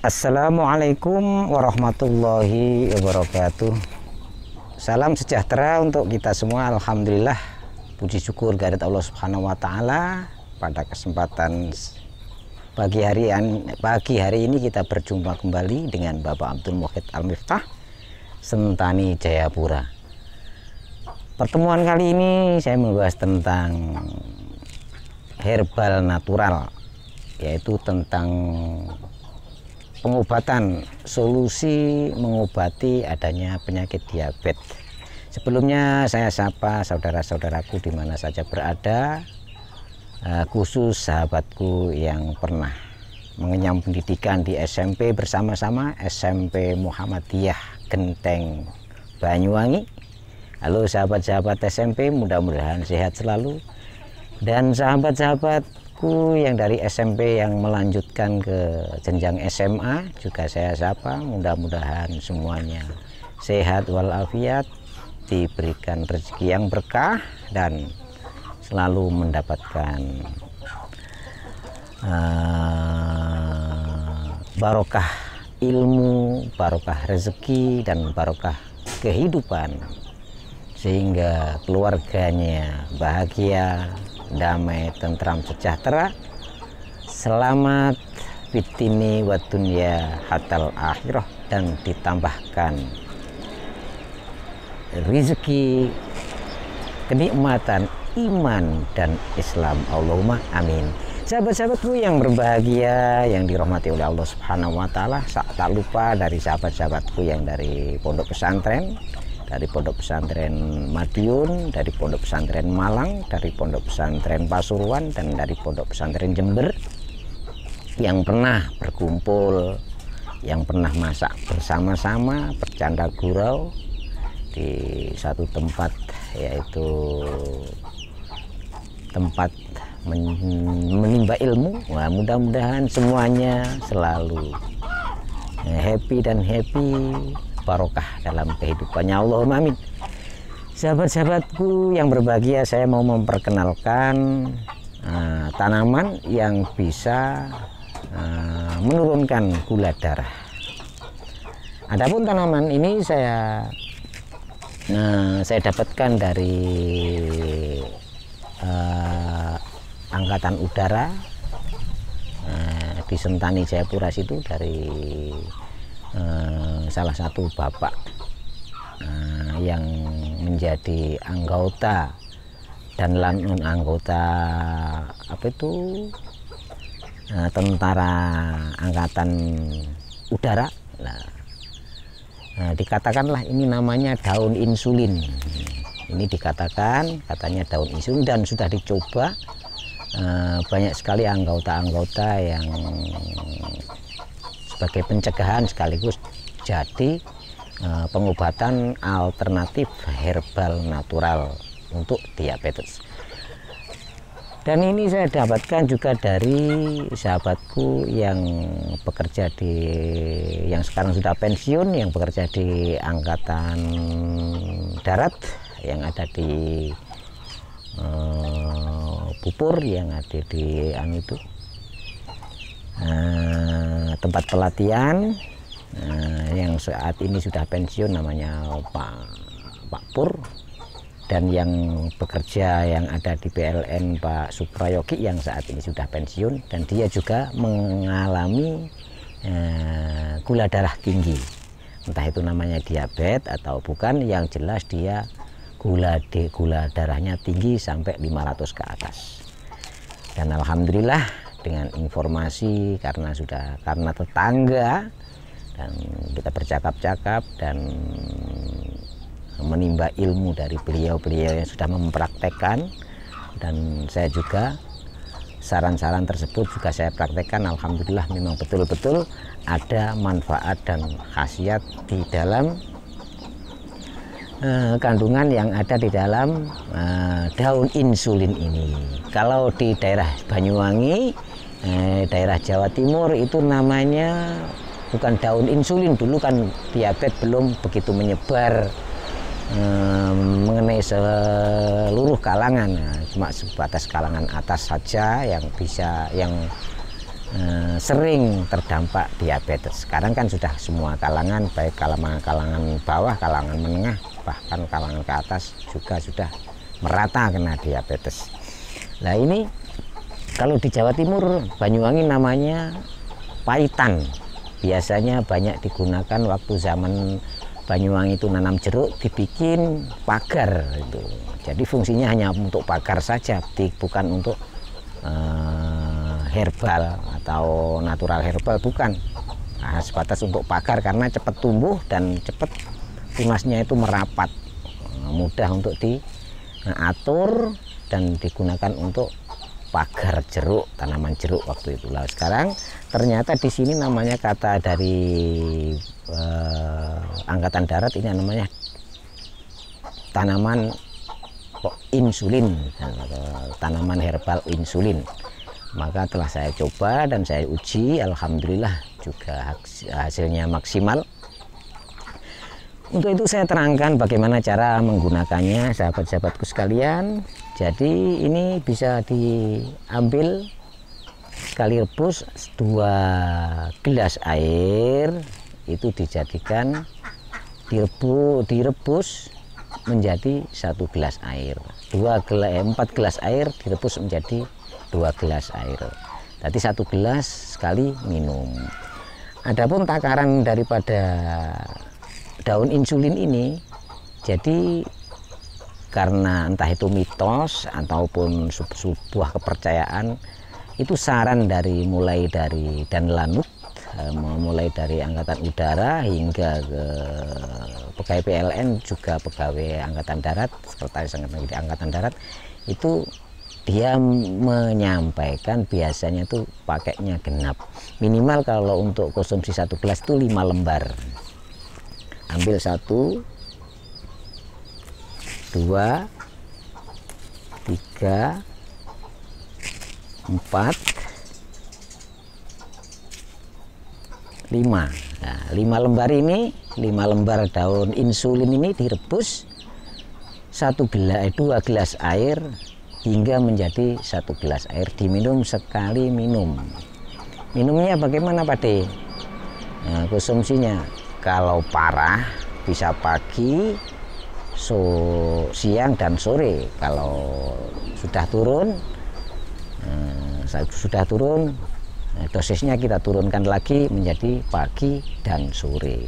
Assalamualaikum warahmatullahi wabarakatuh. Salam sejahtera untuk kita semua. Alhamdulillah, puji syukur kehadirat Allah Subhanahu wa taala. Pada kesempatan pagi hari ini kita berjumpa kembali dengan Bapak Abdul Muhid Al-Miftah, Sentani Jayapura. Pertemuan kali ini saya membahas tentang herbal natural, yaitu tentang pengobatan, solusi mengobati adanya penyakit diabetes. Sebelumnya saya sapa saudara-saudaraku di mana saja berada, khusus sahabatku yang pernah mengenyam pendidikan di SMP bersama-sama, SMP Muhammadiyah Genteng Banyuwangi. Halo sahabat-sahabat SMP, mudah-mudahan sehat selalu. Dan sahabat-sahabatku yang dari SMP yang melanjutkan ke jenjang SMA juga saya sapa, mudah-mudahan semuanya sehat walafiat, diberikan rezeki yang berkah dan selalu mendapatkan barokah ilmu, barokah rezeki dan barokah kehidupan, sehingga keluarganya bahagia, damai, tentram, sejahtera, selamat fitini wa dunya hatal akhirah, dan ditambahkan rezeki, kenikmatan iman dan Islam. Allahumma amin. Sahabat-sahabatku yang berbahagia, yang dirahmati oleh Allah Subhanahu wa taala, tak lupa dari sahabat-sahabatku yang dari pondok pesantren, dari pondok pesantren Madiun, dari pondok pesantren Malang, dari pondok pesantren Pasuruan, dan dari pondok pesantren Jember, yang pernah berkumpul, yang pernah masak bersama-sama, bercanda gurau di satu tempat, yaitu tempat menimba ilmu. Wah, mudah-mudahan semuanya selalu happy dan happy, barokah dalam kehidupannya. Allahumma amin. Sahabat-sahabatku yang berbahagia, saya mau memperkenalkan tanaman yang bisa menurunkan gula darah. Adapun tanaman ini saya dapatkan dari Angkatan Udara di Sentani Jayapura situ, dari salah satu bapak yang menjadi anggota dan non anggota tentara Angkatan Udara. Dikatakanlah ini namanya daun insulin. Ini dikatakan katanya daun insulin, dan sudah dicoba banyak sekali anggota-anggota yang sebagai pencegahan sekaligus jadi pengobatan alternatif herbal natural untuk diabetes. Dan ini saya dapatkan juga dari sahabatku yang bekerja yang sekarang sudah pensiun, yang bekerja di Angkatan Darat, yang ada di Pupur, yang ada di tempat pelatihan, yang saat ini sudah pensiun, namanya Pak Pur. Dan yang bekerja yang ada di PLN Pak Suprayogi, yang saat ini sudah pensiun, dan dia juga mengalami gula darah tinggi. Entah itu namanya diabetes atau bukan, yang jelas dia gula darahnya tinggi sampai 500 ke atas. Dan alhamdulillah dengan informasi karena tetangga, dan kita bercakap-cakap dan menimba ilmu dari beliau-beliau yang sudah mempraktekkan, dan saya juga saran-saran tersebut juga saya praktekkan. Alhamdulillah memang betul-betul ada manfaat dan khasiat di dalam kandungan yang ada di dalam daun insulin ini. Kalau di daerah Banyuwangi, daerah Jawa Timur, itu namanya bukan daun insulin. Dulu kan diabetes belum begitu menyebar mengenai seluruh kalangan, cuma sebatas kalangan atas saja yang bisa, yang sering terdampak diabetes. Sekarang kan sudah semua kalangan, baik kalangan bawah, kalangan menengah, bahkan kalangan ke atas juga sudah merata kena diabetes. Nah ini kalau di Jawa Timur, Banyuwangi namanya paitan. Biasanya banyak digunakan waktu zaman Banyuwangi itu nanam jeruk, dibikin pagar itu. Jadi fungsinya hanya untuk pagar saja, bukan untuk herbal atau natural herbal, bukan. Nah, sebatas untuk pagar karena cepat tumbuh dan cepat tunasnya itu merapat, mudah untuk diatur dan digunakan untuk pagar jeruk, tanaman jeruk waktu itu. Lah sekarang ternyata di sini namanya, kata dari Angkatan Darat, ini namanya tanaman insulin, tanaman herbal insulin. Maka telah saya coba dan saya uji, alhamdulillah juga hasilnya maksimal. Untuk itu saya terangkan bagaimana cara menggunakannya, sahabat-sahabatku sekalian. Jadi ini bisa diambil sekali rebus 2 gelas air, itu dijadikan direbus menjadi 1 gelas air. 4 gelas air direbus menjadi 2 gelas air. Jadi 1 gelas sekali minum. Adapun takaran daripada daun insulin ini, jadi karena entah itu mitos ataupun sebuah kepercayaan, itu saran mulai dari Danlanut, mulai dari Angkatan Udara hingga ke pegawai PLN, juga pegawai Angkatan Darat, sekretaris Angkatan Darat, itu dia menyampaikan biasanya tuh pakainya genap. Minimal kalau untuk konsumsi 1 gelas itu 5 lembar. Ambil 1, 2, 3, 4, 5. Nah, 5 lembar ini, 5 lembar daun insulin ini direbus 2 gelas air hingga menjadi 1 gelas air, diminum sekali minum. Minumnya bagaimana Pak De? Nah, konsumsinya kalau parah bisa pagi, siang dan sore. Kalau sudah turun, dosisnya kita turunkan lagi menjadi pagi dan sore.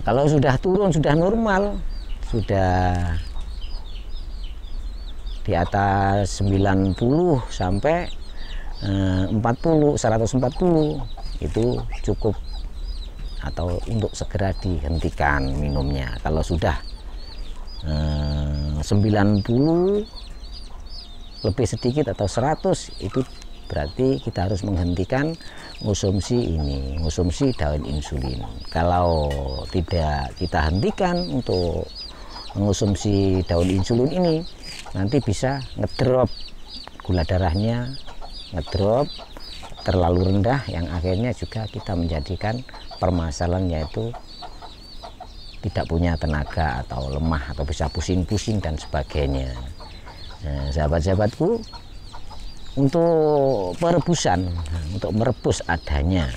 Kalau sudah turun, sudah normal, sudah di atas 90 sampai 140, itu cukup atau untuk segera dihentikan minumnya. Kalau sudah 90 lebih sedikit atau 100, itu berarti kita harus menghentikan konsumsi daun insulin. Kalau tidak kita hentikan untuk mengonsumsi daun insulin ini, nanti bisa ngedrop gula darahnya, ngedrop terlalu rendah, yang akhirnya juga kita menjadikan permasalahan yaitu tidak punya tenaga atau lemah atau bisa pusing-pusing dan sebagainya. Nah, sahabat-sahabatku, untuk perebusan, untuk merebus adanya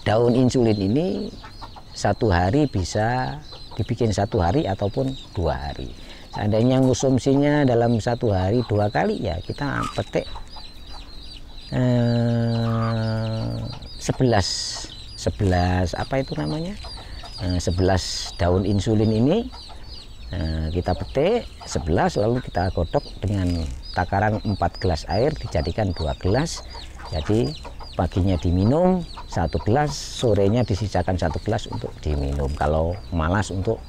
daun insulin ini, 1 hari bisa dibikin 1 hari ataupun 2 hari. Seandainya konsumsinya dalam 1 hari 2 kali, ya kita petik 11 apa itu namanya, 11 daun insulin ini kita petik 11, lalu kita godok dengan takaran 4 gelas air, dijadikan 2 gelas. Jadi paginya diminum 1 gelas, sorenya disisakan 1 gelas untuk diminum. Kalau malas untuk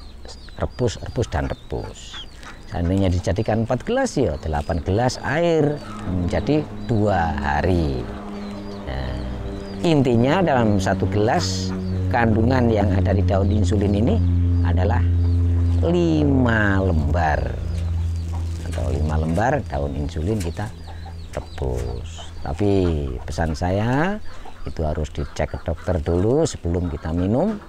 rebus dan rebus. Seandainya dijadikan 4 gelas, ya 8 gelas air menjadi 2 hari. Nah, intinya dalam 1 gelas kandungan yang ada di daun insulin ini adalah 5 lembar atau 5 lembar daun insulin kita rebus. Tapi pesan saya, itu harus dicek ke dokter dulu sebelum kita minum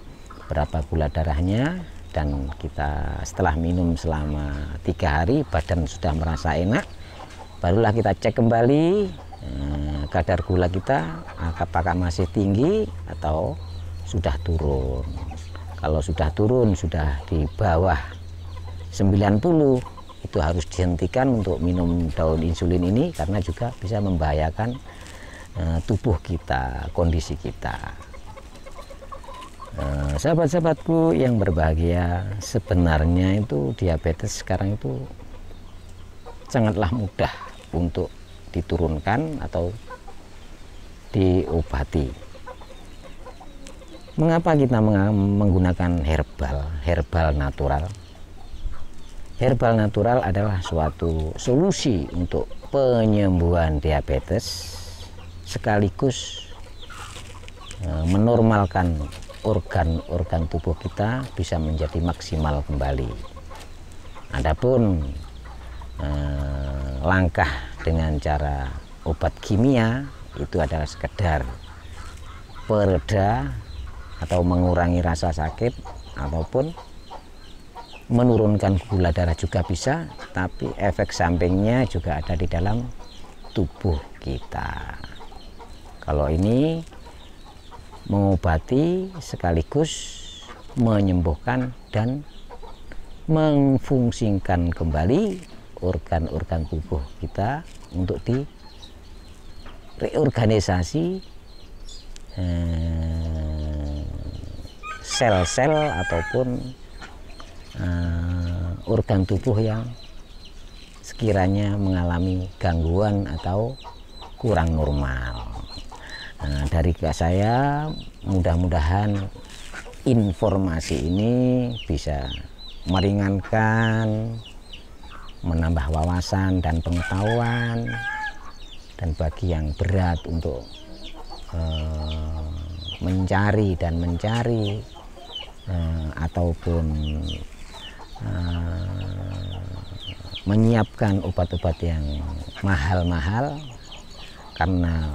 berapa gula darahnya, dan kita setelah minum selama 3 hari badan sudah merasa enak, barulah kita cek kembali kadar gula kita apakah masih tinggi atau sudah turun. Kalau sudah turun, sudah di bawah 90, itu harus dihentikan untuk minum daun insulin ini, karena juga bisa membahayakan tubuh kita, kondisi kita. Sahabat-sahabatku yang berbahagia, sebenarnya itu diabetes sekarang itu sangatlah mudah untuk diturunkan atau diobati. Mengapa kita menggunakan herbal natural? Herbal natural adalah suatu solusi untuk penyembuhan diabetes, sekaligus menormalkan organ-organ tubuh kita bisa menjadi maksimal kembali. Adapun langkah dengan cara obat kimia itu adalah sekedar pereda atau mengurangi rasa sakit ataupun menurunkan gula darah juga bisa, tapi efek sampingnya juga ada di dalam tubuh kita. Kalau ini mengobati sekaligus menyembuhkan dan memfungsikan kembali organ-organ tubuh kita untuk direorganisasi sel-sel ataupun organ tubuh yang sekiranya mengalami gangguan atau kurang normal. Dari saya, mudah-mudahan informasi ini bisa meringankan, menambah wawasan dan pengetahuan, dan bagi yang berat untuk mencari ataupun menyiapkan obat-obat yang mahal-mahal karena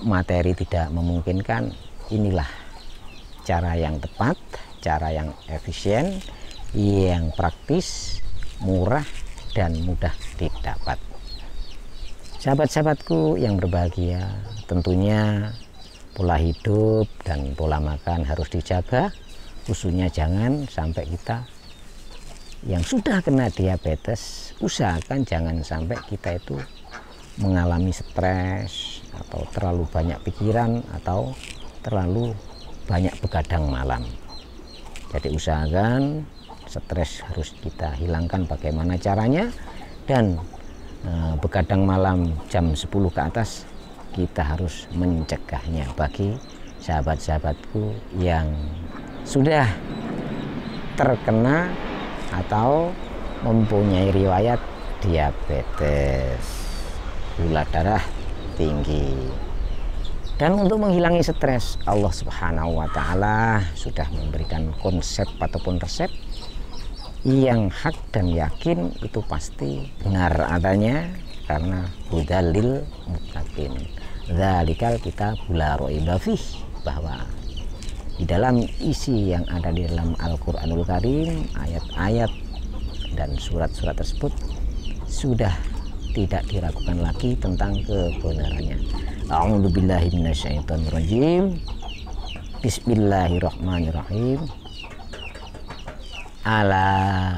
materi tidak memungkinkan. Inilah cara yang tepat, cara yang efisien, yang praktis, murah, dan mudah didapat. Sahabat-sahabatku yang berbahagia, tentunya pola hidup dan pola makan harus dijaga, khususnya jangan sampai kita yang sudah kena diabetes, usahakan jangan sampai kita itu mengalami stres atau terlalu banyak pikiran atau terlalu banyak begadang malam. Jadi usahakan stres harus kita hilangkan bagaimana caranya, dan begadang malam jam 10 ke atas kita harus mencegahnya. Bagi sahabat-sahabatku yang sudah terkena atau mempunyai riwayat diabetes, gula darah tinggi. Dan untuk menghilangi stres, Allah Subhanahu wa Ta'ala sudah memberikan konsep ataupun resep yang hak dan yakin, itu pasti benar adanya, karena hudalil muttaqin. Dzalikal kitabul la raiba fih, bahwa di dalam isi yang ada di dalam Al-Qur'anul Karim, ayat-ayat dan surat-surat tersebut sudah tidak diragukan lagi tentang kebenarannya. A'udzubillahi minasyaitonirrajim. Bismillahirrahmanirrahim. Ala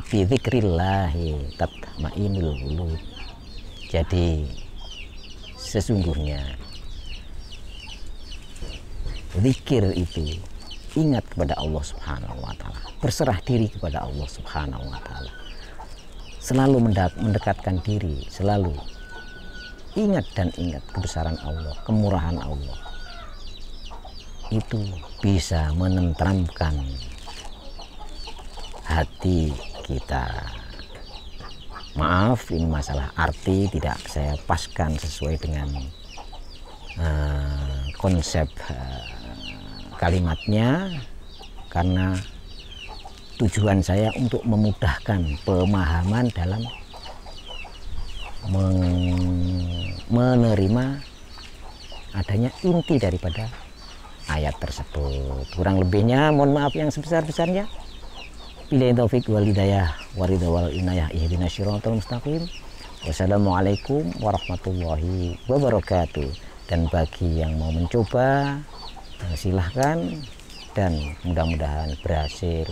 bi dzikrillahi tatma'innul qulub. Jadi sesungguhnya zikir itu ingat kepada Allah Subhanahu wa Ta'ala, berserah diri kepada Allah Subhanahu wa Ta'ala, selalu mendekatkan diri, selalu ingat dan ingat kebesaran Allah, kemurahan Allah. Itu bisa menenteramkan hati kita. Maaf, ini masalah arti tidak saya paskan sesuai dengan konsep kalimatnya, karena tujuan saya untuk memudahkan pemahaman dalam menerima adanya inti daripada ayat tersebut. Kurang lebihnya mohon maaf yang sebesar-besarnya. Billahi taufik wal hidayah waridha wal inayah ihdinas siratal mustaqim. Wassalamualaikum warahmatullahi wabarakatuh. Dan bagi yang mau mencoba, silahkan, dan mudah-mudahan berhasil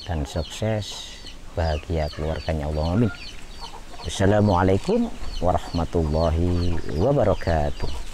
dan sukses, bahagia keluarganya, Allah amin. Assalamualaikum warahmatullahi wabarakatuh.